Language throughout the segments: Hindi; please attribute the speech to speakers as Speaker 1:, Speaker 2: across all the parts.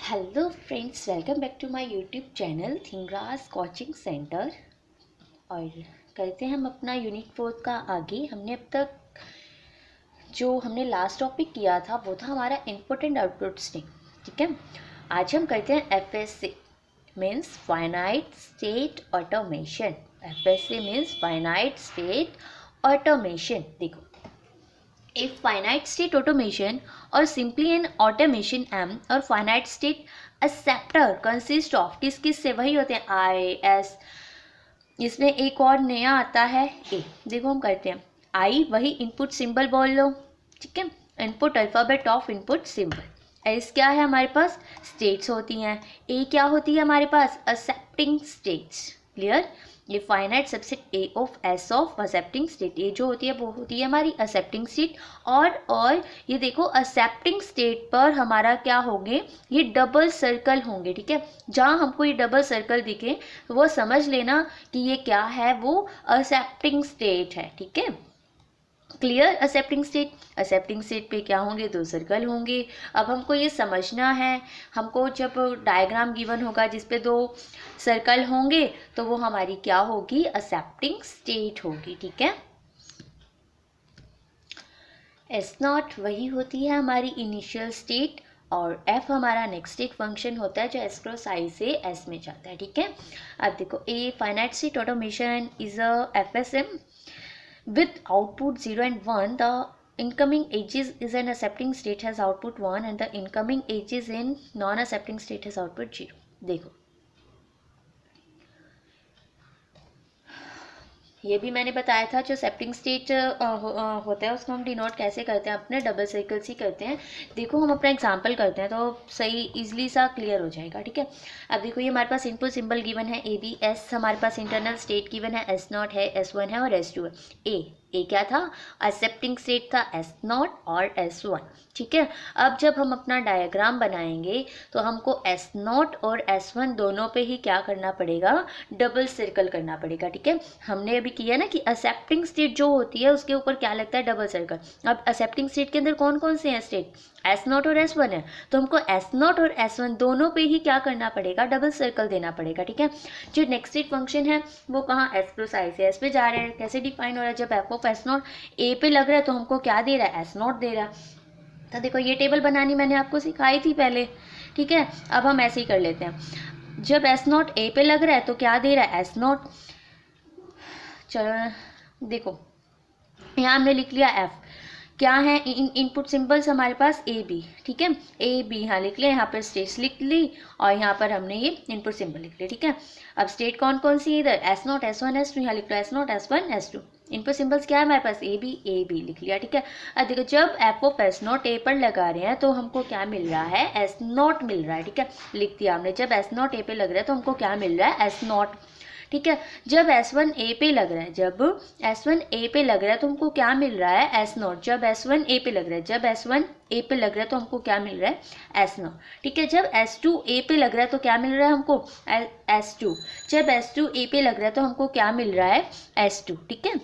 Speaker 1: Hello friends, welcome back to my YouTube channel Thingraj coaching centre. और करते हैं हम अपना यूनिट 4 का आगे। हमने अब तक जो हमने लास्ट टॉपिक किया था वो था हमारा इनपुट एंड आउटपुट स्ट्रीम। ठीक है, आज हम करते हैं FSA means finite state automation. FSA means finite state automation. देखो, a finite state automation or simply an automation M और finite state acceptor consist of किस किस से वही होते हैं I S। इसमें एक और नया आता है A। देखो हम करते हैं I वही इनपुट सिंबल बोल लो। ठीक है, input alphabet of input symbol. S क्या है हमारे पास, स्टेट्स होती हैं। A क्या होती है हमारे पास, एक्सेप्टिंग स्टेट्स। क्लियर, ये finite subset A of S of accepting state. ये जो होती है वो होती है हमारी एक्सेप्टिंग स्टेट। और ये देखो एक्सेप्टिंग स्टेट पर हमारा क्या होंगे, ये डबल सर्कल होंगे। ठीक है, जहाँ हमको ये डबल सर्कल दिखे तो वो समझ लेना कि ये क्या है, वो एक्सेप्टिंग स्टेट है। ठीक है, क्लियर। एक्सेप्टिंग स्टेट पे क्या होंगे, दो सर्कल होंगे। अब हमको ये समझना है, हमको जब डायग्राम गिवन होगा जिस पे दो सर्कल होंगे तो वो हमारी क्या होगी, एक्सेप्टिंग स्टेट होगी। ठीक है, एस नॉट वही होती है हमारी इनिशियल स्टेट और एफ हमारा नेक्स्ट स्टेट फंक्शन होता है जो एस क्रॉस आई से एस में जाता है। ठीक है, अब देखो a finite state automation is a FSM with output 0 and 1. The incoming edges is an accepting state has output 1 and the incoming edges in non-accepting state has output 0. देखो, ये भी मैंने बताया था जो एक्सेप्टिंग स्टेट होता है उसको हम डिनोट कैसे करते हैं, अपने डबल सर्कल्स ही करते हैं। देखो हम अपना एग्जांपल करते हैं तो सही इजीली सा क्लियर हो जाएगा। ठीक है, अब देखो ये हमारे पास इनपुट सिंबल गिवन है ए बी। एस हमारे पास इंटरनल स्टेट गिवन है, एस नॉट है, एस वन है और एस टू है। ए क्या था, एक्सेप्टिंग स्टेट था, एस नॉट और एस वन। ठीक है, अब जब हम अपना डायग्राम बनाएंगे तो हमको एस नॉट और एस वन दोनों पे ही क्या करना पड़ेगा, डबल सर्कल करना पड़ेगा। ठीक है, हमने अभी किया ना कि एक्सेप्टिंग स्टेट जो होती है उसके ऊपर क्या लगता है, डबल सर्कल। अब एक्सेप्टिंग स्टेट के अंदर कौन कौन से हैं स्टेट, एस नॉट और एस वन है, तो हमको एस नॉट और एस वन दोनों पे ही क्या करना पड़ेगा, डबल सर्कल देना पड़ेगा। ठीक है, जो नेक्स्ट स्टेट फंक्शन है वो कहाँ, एस प्लस आई से एस पे जा रहे हैं। कैसे डिफाइन हो रहा है, जब F of S not a पे लग रहा है तो हमको क्या दे रहा है, एस नॉट दे रहा है। तो देखो ये टेबल बनानी मैंने आपको सिखाई थी पहले। ठीक है, अब हम ऐसे ही कर लेते हैं। जब एस नॉट ए पे लग रहा है तो क्या दे रहा है, एस नॉट। चलो देखो, यहाँ हमने लिख लिया एफ, क्या है इनपुट सिंबल्स हमारे पास ए बी। ठीक है, ए बी यहाँ लिख लिया, यहाँ पर स्टेट्स लिख ली और यहाँ पर हमने ये इनपुट सिंबल लिख लिया। ठीक है, अब स्टेट कौन कौन सी है इधर, S naught S one S two, यहाँ लिख लो S naught S one S two. Input symbols क्या है हमारे पास, ए बी लिख लिया। ठीक है, अब देखो जब F of S not a पर लगा रहे हैं तो हमको क्या मिल रहा है, एस नॉट मिल रहा है। ठीक है, लिख दिया हमने, जब एस नॉट ए पे लग रहा है तो हमको क्या मिल रहा है, एस नॉट। ठीक है, जब S1 A पे लग रहा है, जब S1 A पे लग रहा है तो हमको क्या मिल रहा है, S नॉट। जब S1 A पे लग रहा है, जब S1 A पे लग रहा है तो हमको क्या मिल रहा है, S नॉट। ठीक है, जब S2 A पे लग रहा है तो क्या मिल रहा है हमको, S2। जब S2 A पे लग रहा है तो हमको क्या मिल रहा है, S2। ठीक है,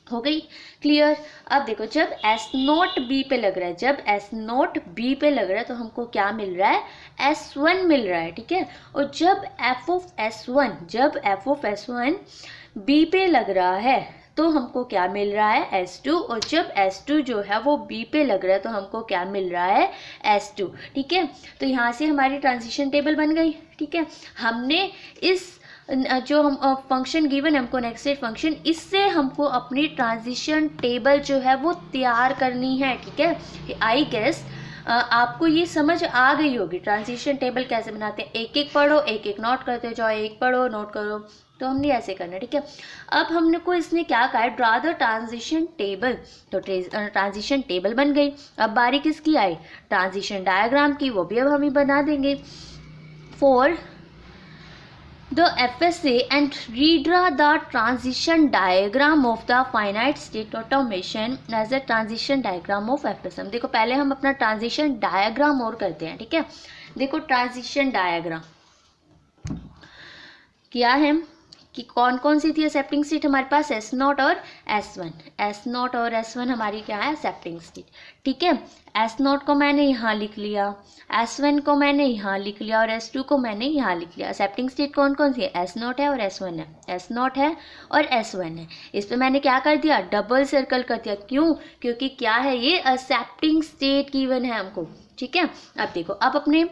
Speaker 1: हो गई क्लियर। अब देखो जब एस नॉट बी पे लग रहा है, जब एस नॉट बी पे लग रहा है तो हमको क्या मिल रहा है, एस वन मिल रहा है। ठीक है, और जब एफ ऑफ एस वन, जब F of S one B पे लग रहा है तो हमको क्या मिल रहा है, एस टू। और जब एस टू जो है वो बी पे लग रहा है तो हमको क्या मिल रहा है, एस टू। ठीक है, तो यहाँ से हमारी ट्रांजिशन टेबल बन गई। ठीक है, हमने इस जो हम फंक्शन गिवन है हमको नेक्स्ट स्टेट फंक्शन, इससे हमको अपनी ट्रांजिशन टेबल जो है वो तैयार करनी है। ठीक है, आई गेस आपको ये समझ आ गई होगी ट्रांजिशन टेबल कैसे बनाते हैं। एक एक पढ़ो, एक एक नोट करते जाओ, एक पढ़ो नोट करो, तो हमने ऐसे करना है। ठीक है, अब हमने को इसने क्या कहा है, ड्रा द ट्रांजिशन टेबल। तो ट्रांजिशन टेबल बन गई। अब बारी किसकी आई, ट्रांजिशन डायग्राम की, वो भी अब हम ही बना देंगे। For the FSA and redraw the transition diagram of the finite state automation as a transition diagram of FSM। देखो पहले हम अपना ट्रांजिशन डायग्राम और करते हैं। ठीक है, देखो ट्रांजिशन डायग्राम क्या है, कि कौन कौन सी थी एक्सेप्टिंग स्टेट हमारे पास, S0 और S1। S0 और S1 हमारी क्या है, एक्सेप्टिंग स्टेट। ठीक है, S0 को मैंने यहाँ लिख लिया, S1 को मैंने यहाँ लिख लिया और S2 को मैंने यहाँ लिख लिया। एक्सेप्टिंग स्टेट कौन कौन सी है, S0 है और S1 है, S0 है और S1 है। इस पर मैंने क्या कर दिया, डबल सर्कल कर दिया। क्यों, क्योंकि क्या है, ये एक्सेप्टिंग स्टेट गिवन है हमको। ठीक है, अब देखो, अब अपने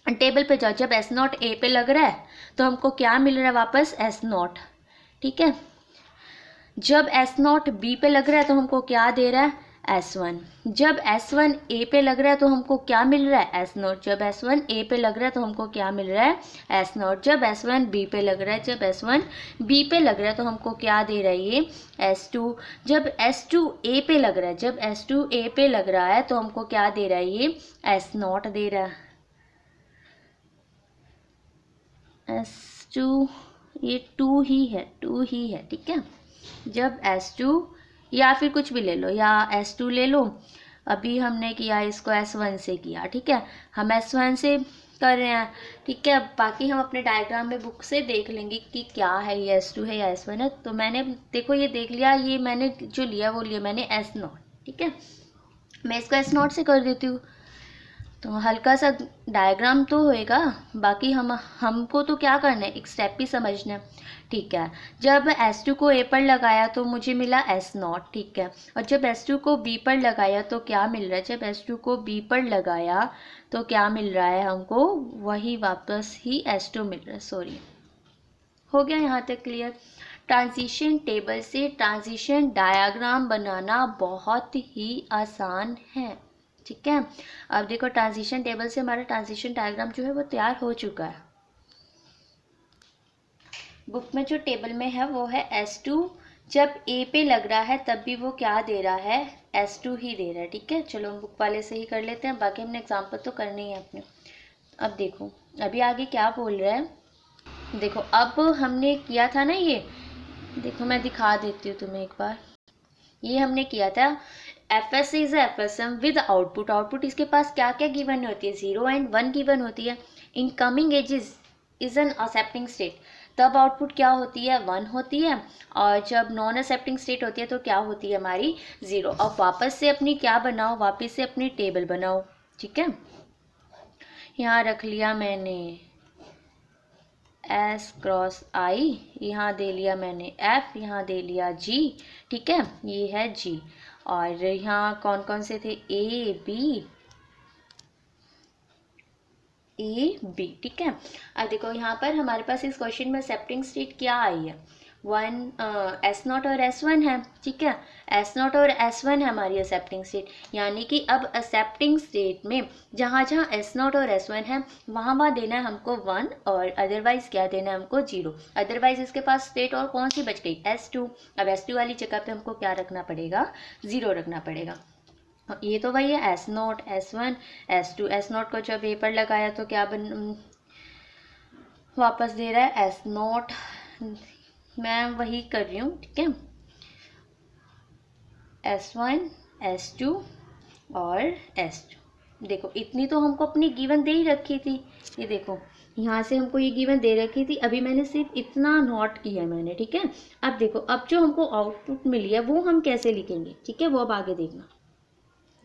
Speaker 1: टेबल पे जाओ। जब S0 A पे लग रहा है तो हमको क्या मिल रहा है, वापस S0। ठीक है, जब S0 B पे लग रहा है तो हमको क्या दे रहा है, S1। जब S1 A पे लग रहा है तो हमको क्या मिल रहा है, S0। जब S1 A पे लग रहा है तो हमको क्या मिल रहा है, S0। जब S1 B पे लग रहा है, जब S1 B पे लग रहा है तो हमको क्या दे रहा है, ये S2। जब S2 A पे लग रहा है, जब S2 A पे लग रहा है तो हमको क्या दे रहा है, ये S0 दे रहा है। S2, ये 2 ही है, 2 ही है। ठीक है, जब S2 या फिर कुछ भी ले लो, या S2 ले लो, अभी हमने किया इसको S1 से किया। ठीक है, हम S1 से कर रहे हैं। ठीक है, बाकी हम अपने डायग्राम में बुक से देख लेंगे कि क्या है, ये S2 है या S1 है। तो मैंने देखो ये देख लिया, ये मैंने जो लिया वो लिया मैंने S0। ठीक है, मैं इसको S0 से कर देती हूँ, तो हल्का सा डायग्राम तो होएगा। बाकी हमको तो क्या करना है, एक स्टेप ही समझना है। ठीक है, जब S2 को A पर लगाया तो मुझे मिला S0। ठीक है, और जब S2 को B पर लगाया तो क्या मिल रहा है, जब S2 को B पर लगाया तो क्या मिल रहा है हमको, वही वापस ही S2 मिल रहा है। सॉरी, हो गया यहाँ तक क्लियर। ट्रांजिशन टेबल से ट्रांजिशन डायग्राम बनाना बहुत ही आसान है। ठीक है, अब देखो ट्रांजिशन टेबल से हमारा ट्रांजिशन डायग्राम जो है वो तैयार हो चुका है। बुक में जो टेबल में है वो है S2। जब A पे लग रहा है तब भी वो क्या दे रहा है, S2 ही दे रहा है। ठीक है, चलो हम बुक वाले से ही कर लेते हैं, बाकी हमने एग्जाम्पल तो करनी है अपने। अब देखो अभी आगे क्या बोल रहा है, देखो अब हमने किया था ना ये, देखो मैं दिखा देती हूँ तुम्हें एक बार। ये हमने किया था FS is FSM with output. Output इसके पास क्या क्या गिवन होती है, 0 एंड 1 गिवन होती है। Incoming edges is an accepting state, तब आउटपुट क्या होती है, 1 होती है। और जब नॉन एक्सेप्टिंग स्टेट होती है तो क्या होती है हमारी, 0। अब वापस से अपनी क्या बनाओ, वापस से अपनी टेबल बनाओ। ठीक है, यहाँ रख लिया मैंने S क्रॉस I, यहाँ दे लिया मैंने F, यहाँ दे लिया G। ठीक है, ये है G। और यहाँ कौन कौन से थे, A B। ठीक है, अब देखो यहाँ पर हमारे पास इस क्वेश्चन में एक्सेप्टिंग स्टेट क्या आई है, S0 और S1 है। ठीक है, S0 और S1 है हमारी एक्सेप्टिंग स्टेट, यानी कि अब एक्सेप्टिंग स्टेट में जहाँ जहाँ S0 और S1 है वहाँ वहाँ देना है हमको 1, और अदरवाइज क्या देना है हमको, 0। अदरवाइज इसके पास स्टेट और कौन सी बच गई, S2। अब S2 वाली जगह पे हमको क्या रखना पड़ेगा, 0 रखना पड़ेगा। ये तो वही है S0 S1 S2। S0 को जब A पर लगाया तो क्या वापस दे रहा है S0, मैं वही कर रही हूँ। ठीक है, S1 S2 और S2। देखो इतनी तो हमको अपनी गिवन दे ही रखी थी, ये देखो यहाँ से हमको ये गिवन दे रखी थी, अभी मैंने सिर्फ इतना नोट किया है मैंने। ठीक है, अब देखो अब जो हमको आउटपुट मिली है वो हम कैसे लिखेंगे, ठीक है, वो अब आगे देखना।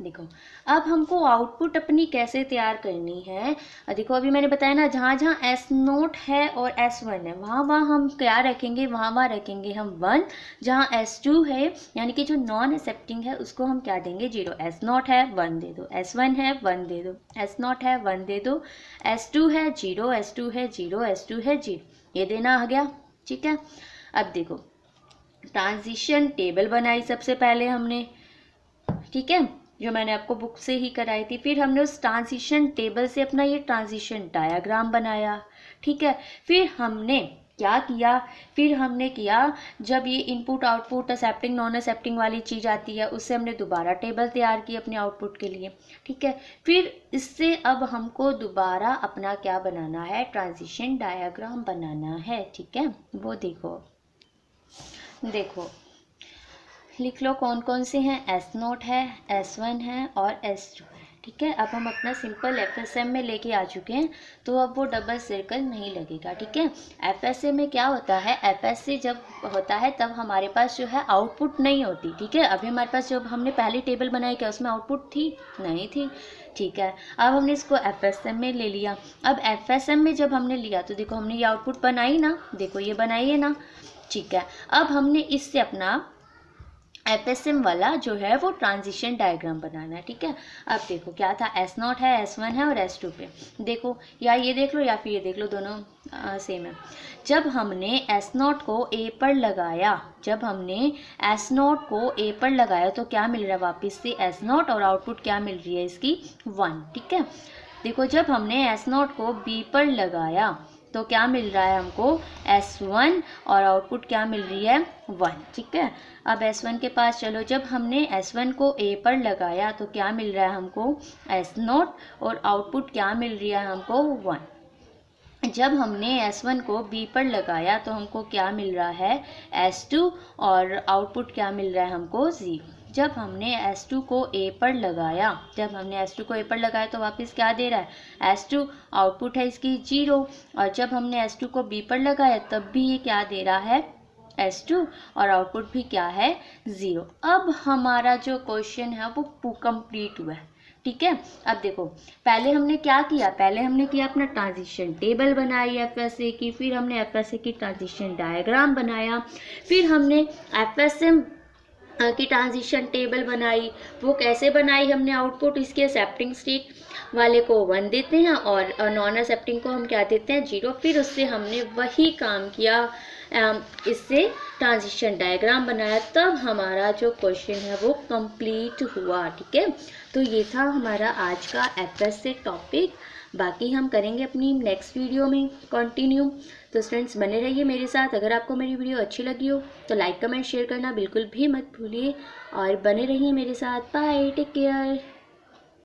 Speaker 1: देखो अब हमको आउटपुट अपनी कैसे तैयार करनी है। देखो अभी मैंने बताया ना, जहाँ जहाँ S0 है और S1 है वहाँ वहाँ हम क्या रखेंगे, वहाँ वहाँ रखेंगे हम 1। जहाँ S2 है यानी कि जो नॉन एक्सेप्टिंग है उसको हम क्या देंगे, 0। S0 है 1 दे दो, S1 है 1 दे दो, S0 है 1 दे दो, S2 है 0, S2 है 0, S2 है 0, ये देना आ गया। ठीक है, अब देखो ट्रांजिशन टेबल बनाई सबसे पहले हमने, ठीक है, जो मैंने आपको बुक से ही कराई थी। फिर हमने उस ट्रांजिशन टेबल से अपना ये ट्रांजिशन डायग्राम बनाया। ठीक है, फिर हमने क्या किया, फिर हमने किया जब ये input output accepting non accepting वाली चीज़ आती है उससे हमने दोबारा टेबल तैयार की अपने आउटपुट के लिए। ठीक है, फिर इससे अब हमको दोबारा अपना क्या बनाना है, ट्रांजिशन डायग्राम बनाना है। ठीक है, वो देखो लिख लो कौन कौन से हैं, S0 है, S1 है और S2 है। ठीक है। अब हम अपना सिंपल FSM में लेके आ चुके हैं, तो अब वो डबल सर्कल नहीं लगेगा। ठीक है। FSA में क्या होता है, FSA जब होता है तब हमारे पास जो है आउटपुट नहीं होती। ठीक है। अभी हमारे पास जब हमने पहली टेबल बनाई, क्या उसमें आउटपुट थी? नहीं थी। ठीक है। अब हमने इसको FSM में ले लिया। अब FSM में जब हमने लिया तो देखो हमने ये आउटपुट बनाई ना, देखो ये बनाई है ना। ठीक है। अब हमने इससे अपना FSM वाला जो है वो ट्रांजिशन डायग्राम बनाना है। ठीक है। अब देखो क्या था, S0 है, S1 है और S2 पे देखो, या ये देख लो या फिर ये देख लो, दोनों सेम है। जब हमने S0 को A पर लगाया, जब हमने S0 को A पर लगाया तो क्या मिल रहा है वापस से S0, और आउटपुट क्या मिल रही है इसकी 1। ठीक है। देखो जब हमने S0 को B पर लगाया तो क्या मिल रहा है हमको S1, और आउटपुट क्या मिल रही है 1। ठीक है। अब S1 के पास चलो, जब हमने S1 को A पर लगाया तो क्या मिल रहा है हमको S0, और आउटपुट क्या मिल रही है हमको 1। जब हमने S1 को B पर लगाया तो हमको क्या मिल रहा है S2, और आउटपुट क्या मिल रहा है हमको 0। जब हमने S2 को A पर लगाया, जब हमने S2 को A पर लगाया तो वापस क्या दे रहा है S2, आउटपुट है इसकी 0। और जब हमने S2 को B पर लगाया तब भी ये क्या दे रहा है S2, और आउटपुट भी क्या है 0। अब हमारा जो क्वेश्चन है वो कंप्लीट हुआ है। ठीक है। अब देखो पहले हमने क्या किया, पहले हमने किया अपना ट्रांजिशन टेबल बनाई FSA की, फिर हमने FSA की ट्रांजिशन डायग्राम बनाया, फिर हमने FSM की ट्रांजिशन टेबल बनाई। वो कैसे बनाई हमने, आउटपुट इसके एक्सेप्टिंग स्टेट वाले को 1 देते हैं और नॉन एक्सेप्टिंग को हम क्या देते हैं 0। फिर उससे हमने वही काम किया, इससे ट्रांजिशन डायग्राम बनाया, तब हमारा जो क्वेश्चन है वो कंप्लीट हुआ। ठीक है। तो ये था हमारा आज का FSA टॉपिक। बाकी हम करेंगे अपनी नेक्स्ट वीडियो में कंटिन्यू। तो फ्रेंड्स बने रहिए मेरे साथ। अगर आपको मेरी वीडियो अच्छी लगी हो तो लाइक कमेंट शेयर करना बिल्कुल भी मत भूलिए, और बने रहिए मेरे साथ। Bye, take care.